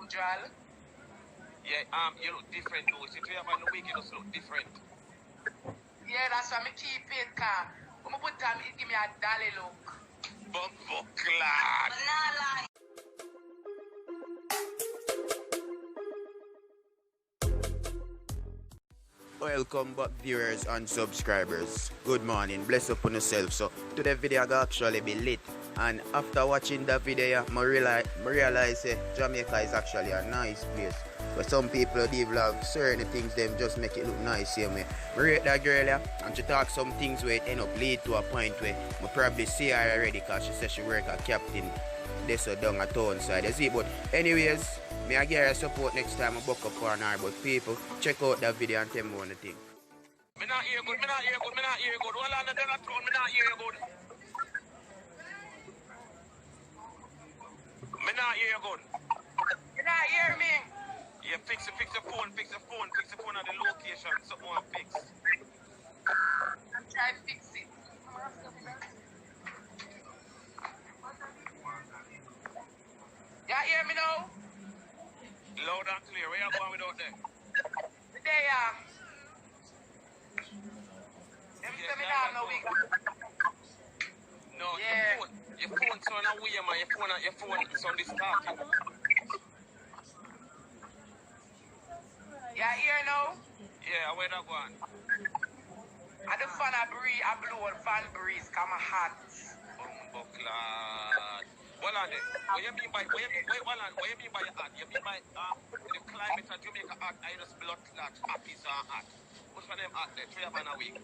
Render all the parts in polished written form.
Jal. Yeah, you look different though. If you have on the week, you just look different. Yeah, that's why I keep it, car. When I put time, it give me a dolly look. Bumbo clad. Welcome back viewers and subscribers. Good morning, bless upon yourself. So today video will actually be lit. And after watching that video, I realize Jamaica is actually a nice place. But some people develop certain things, them just make it look nice. Same way. I rate that girl here, and she talk some things where it end up lead to a point where I probably see her already because she said she work as captain this or down a town side. You see, but anyways, me I get her support next time I buck up on her. But people, check out that video and tell me one thing. Me not hear good, me not hear good, me not hear good. Hold on, me not hear good. Me not hear good. You not hear me? Yeah, fix the phone at the location. Something want fix. I'm trying to fix it. You hear me now? Loud and clear. Where you going without that? There, Them say me now no we got. No, Yeah. your phone sound away, man. Your phone sound distorted. You hear now? Yeah, where that going? And the fan I breathe, I blow the fan breeze, come hot. Buckland. Well on it. What you mean by your hot? You mean by the climate of Jamaica hot, I just blood clot, happy so hot. What's for them hot there? 3 hours a week.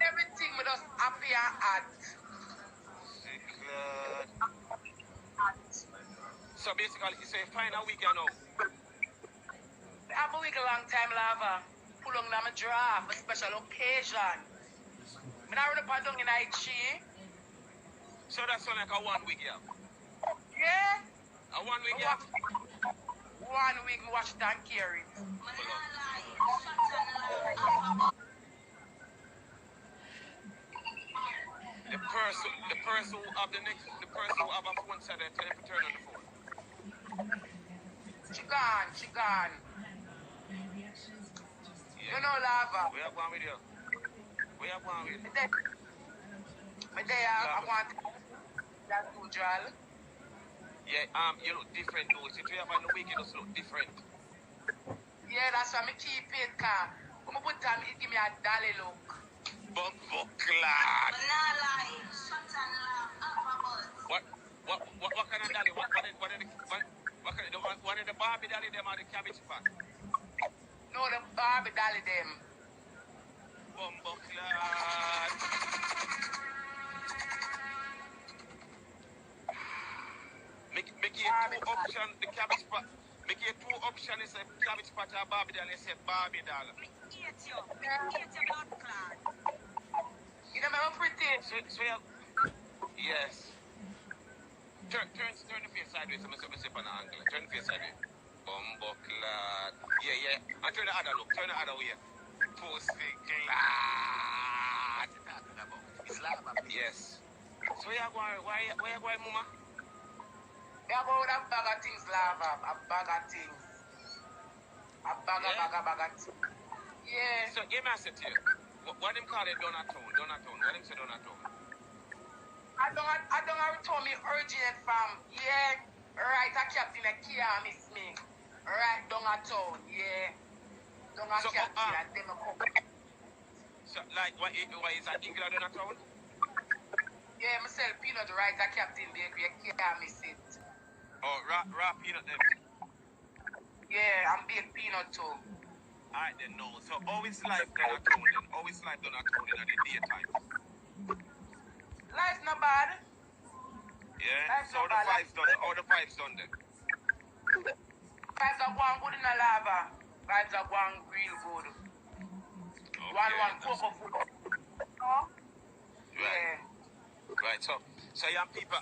Everything with us happy and hot. So basically, you say find a week, you know. I have a week a long time, lava. Pull on my draft, a special occasion. I don't run up and down in IG. So that's like a 1 week, yeah? Yeah? A 1 week, yeah? 1 week, me watch that carry. The person who have a phone said they tell him to turn on the phone. She gone. Yeah. You know, lava. Where you going with you? Where you going with? Me there, I want that two Jal. Yeah, you look different though. If you have on the week, you just look different. Yeah, that's why I keep it, car. When I put time, it give me a dolly look. Bumbo clad. What kind of dolly? What kind of the Barbie dolly them or the cabbage pack? No, the Barbie dolly them. Bumbo clad. Make it two options, the cabbage pack. Make it two options, it's a cabbage patch or Barbie doll, it's a Barbie doll. You know, I'm pretty. So yes. Turn the face sideways, so I see on the angle. Turn the face sideways. Bumbo clad. Yeah. And turn the other look, turn the other way. Pussy clad. It's lava. Yes. So where you going, mama? Yeah, go with a bag of things, lava. A bag of things. A bag of things. Yeah. So give me a set here. What them call it Donatown? What them say Donatown? I don't have to me urgent from. Yeah. Right, a captain a can't miss me. Right, down a town. Yeah. Down a So, captain and them a come. So like what is that England Donatown? Yeah, myself peanut right a captain bakery. You can't miss it. Oh, raw peanut them. Yeah, I'm baked peanut too. Alright then, no. So always life Donatown then. Always life Donatown in the daytime. Life's not bad. Yeah? Life's So not the bad. vibes done. All the vibes done then. Vibes are going good in the lava. Vibes are going real good. Okay, One cocoa food. Oh? Right. Yeah. Right, so young people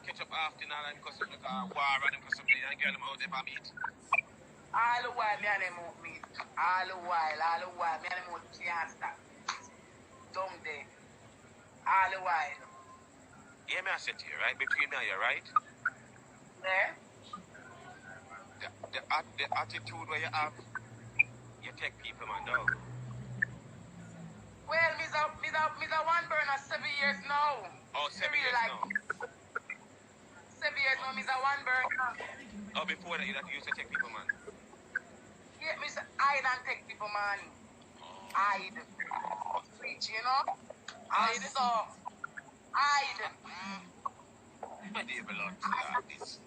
catch up after now and because of the war and because of the young girl them out there for meet. All the while, me and them out meet. All the while, me and them out can't stop. Down there. All the while. Yeah, me I sit here, right? Between me and you, right? Yeah? the attitude where you have, you take people, man, dog. Well, me's a one burner 7 years now. Oh, 7 years like, now. 7 years now, me's a one burner. Oh, before that, you used to take people, man. Yeah, me's hide and take people, man. Hide. Preach, you know? Hide. So, hide. My dear Lord, God, this.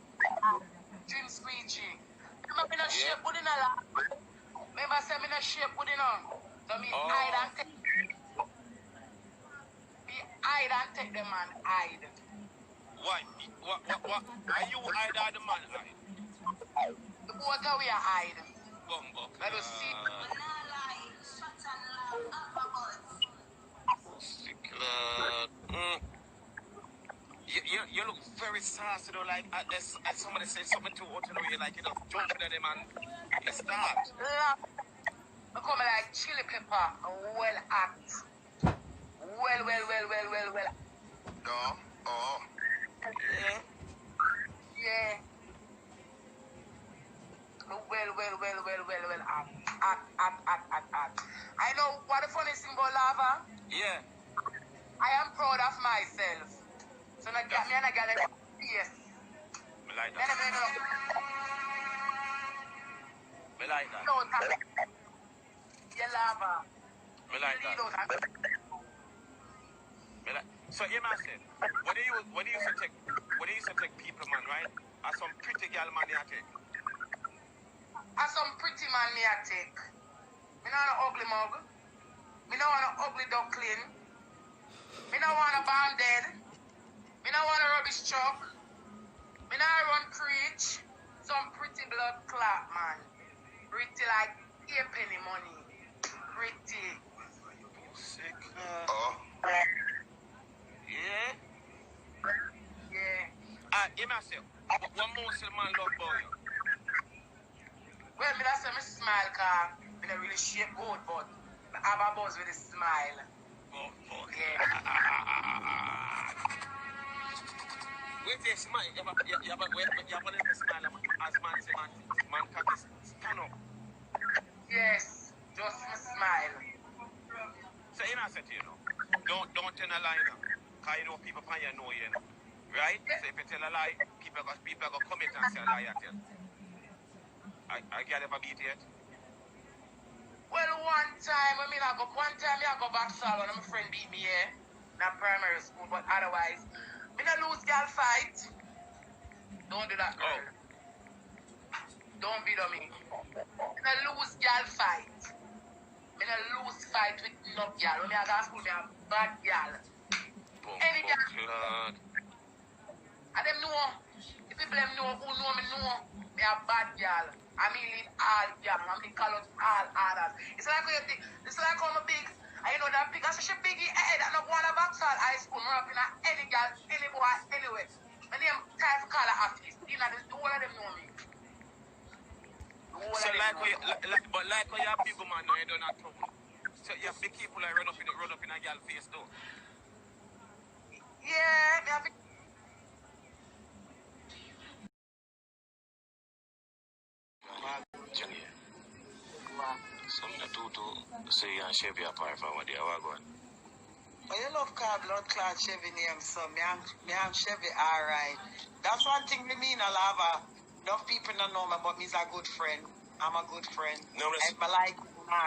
Dream squeegee. I'm in a shape, but in a lot. Remember, I said I'm in a shape, but in a. So, me hide and take. Me hide and take the man, hide. Why? What? Are you hide or the man hide? The both of we are hide. Bumbo. Let us see. You look very sassy though, like as somebody says something too hot, you know, you like you just jumping at them and you start. I come like chili pepper, well act. Well. No? Oh. Yeah. Yeah. Well act. I know what the funny thing about lava. Yeah. I am proud of myself. So I got me and I got it. Yes. Me like that. Me like that. No, you lava. Me like that. Me like. So you must say, when you used to take people, man, right? As some pretty girl man you take. As some pretty man me I take. Me not an ugly mug. Me not want an ugly duckling. Me not want a banded. Me not want a rubbish truck. Me not run preach. Some pretty blood clot, man. Pretty like a penny money. Pretty. Sick. Yeah. You must say, what most man love about you? Well, me that's say me smile, car. Me not really shape good, but I have a buzz with a smile. Oh, fuck. Yeah. Wait, yes, man. You have a smile as man say, man can't stand up. Yes, just me smile. So you know, I said to you, don't tell a lie now. Because you know people can you know you know. Right? So if you tell a lie, people go commit and say a lie at you. I can't ever beat it. Well, one time I go back salon and my friend beat me here. Not primary school, but otherwise. Me not lose girl fight. Don't do that, girl. Don't beat on me. Me not lose girl fight. Me not lose fight with no girl. When me I go to school, me a bad girl. Any girl. And them know. If people them know who know me a bad girl. I mean leave all girl. I mean call out all others. It's like when you think, it's like how I'm big. And you know that big. I say she biggie head. I don't go on a backside high school. I'm up in any girl, any boy, anyway. My name time for call her artist. You know, the whole of them know me. So like when you have big man now you don't have trouble. So you have big people that run up in a girl face though. Yeah, me have Juney. Something to say and shave your part from what they are going. Oh, you love car blood clot Chevy name, so me and Chevy alright. That's one thing me mean I love. Enough people don't know me, but me's a good friend. I'm a good friend. No, and I like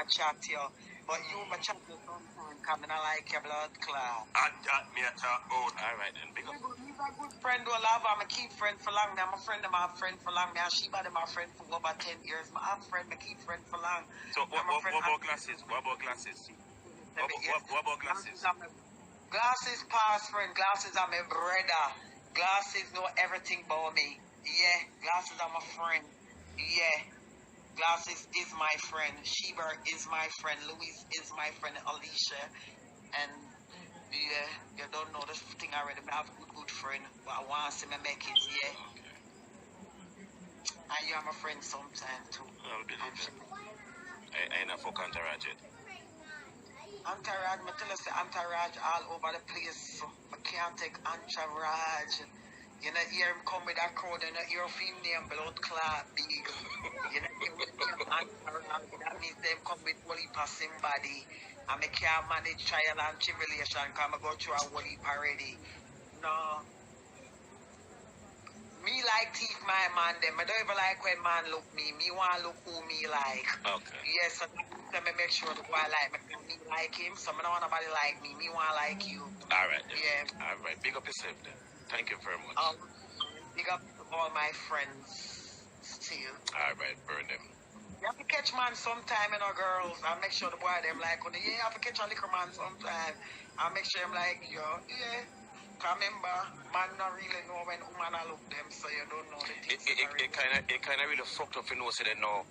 chat to you. But you my chat to sometimes come and I like your blood clot. And that me a talk about. Alright then, big up. He's a good friend who love. I'm a keep friend for long. I'm a friend of my friend for long. And she been my friend for over 10 years. My friend, my keep friend for long. So what about glasses? What about glasses? What about glasses? Glasses past friend. Glasses are my brother. Glasses know everything about me. Yeah, Glasses are my friend. Yeah. Glasses is my friend. Sheba is my friend. Louise is my friend. Alicia. And yeah, you don't know the thing already. I have a good friend. But I want to see me make it, yeah. And you are my friend sometime too. I believe it. I ain't a fuck entourage yet. Entourage, I tell you, say entourage all over the place. So I can't take entourage. You know, hear him come with that crowd, you know, hear him name blood clot big. You know, hear him around, that means them come with whole heap of somebody. And I can't manage trial and tribulation because I go through a whole heap already. No. Me like teeth my man them. I don't even like when man look me. Me want look who me like. Okay. Yes, so let me make sure the boy like me. Me like him, so I don't want nobody like me. Me want like you. Alright then. Yeah. Alright. Big up yourself then. Thank you very much. Big up to all my friends still. Alright, burn them. You have to catch man sometime, you know, girls. I'll make sure the boy them like, yeah, you have to catch a liquor man sometime. I'll make sure I'm like, yo, yeah. Cause remember, man not really know when woman look them, so you don't know the things. It kind of really fucked up, you know, so they know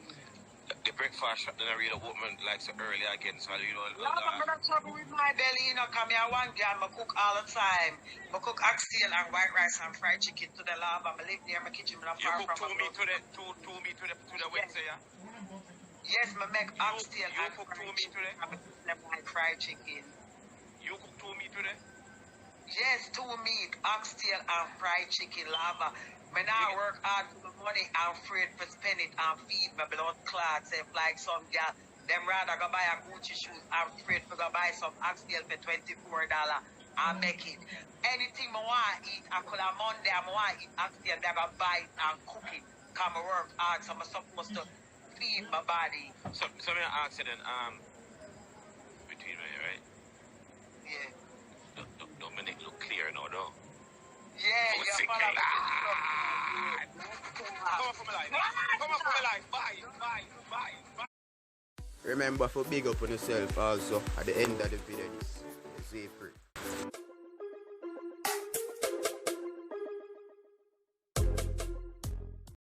the breakfast shop, they don't really woman like so early again, so you know. I'm not trouble with my belly, you know, come here one girl, I cook all the time. I cook oxtail and white rice and fried chicken to the lava. I live near my kitchen, I'm not You far cook from two meat to the Wednesday, yeah? Yes, I make oxtail you and cook two meat to the fried chicken. You cook two meat to the? Yes, 2 meat, oxtail and fried chicken lava. When I work hard for the money, I'm afraid to spend it and feed my blood clots. If like some girl, them rather go buy a Gucci shoes, I'm afraid to go buy some oxtail for $24. I make it. Anything I want to eat, I could have Monday, I want to eat oxtail, I go buy it and cook it. Come I work hard, so I'm supposed to feed my body. So me ask you then, between me, right? Yeah. Dominic look clear now, though. Yeah, you're follow me. Come on for my life. Come on for my life. Bye. Remember to big up on yourself also at the end of the video. This is free.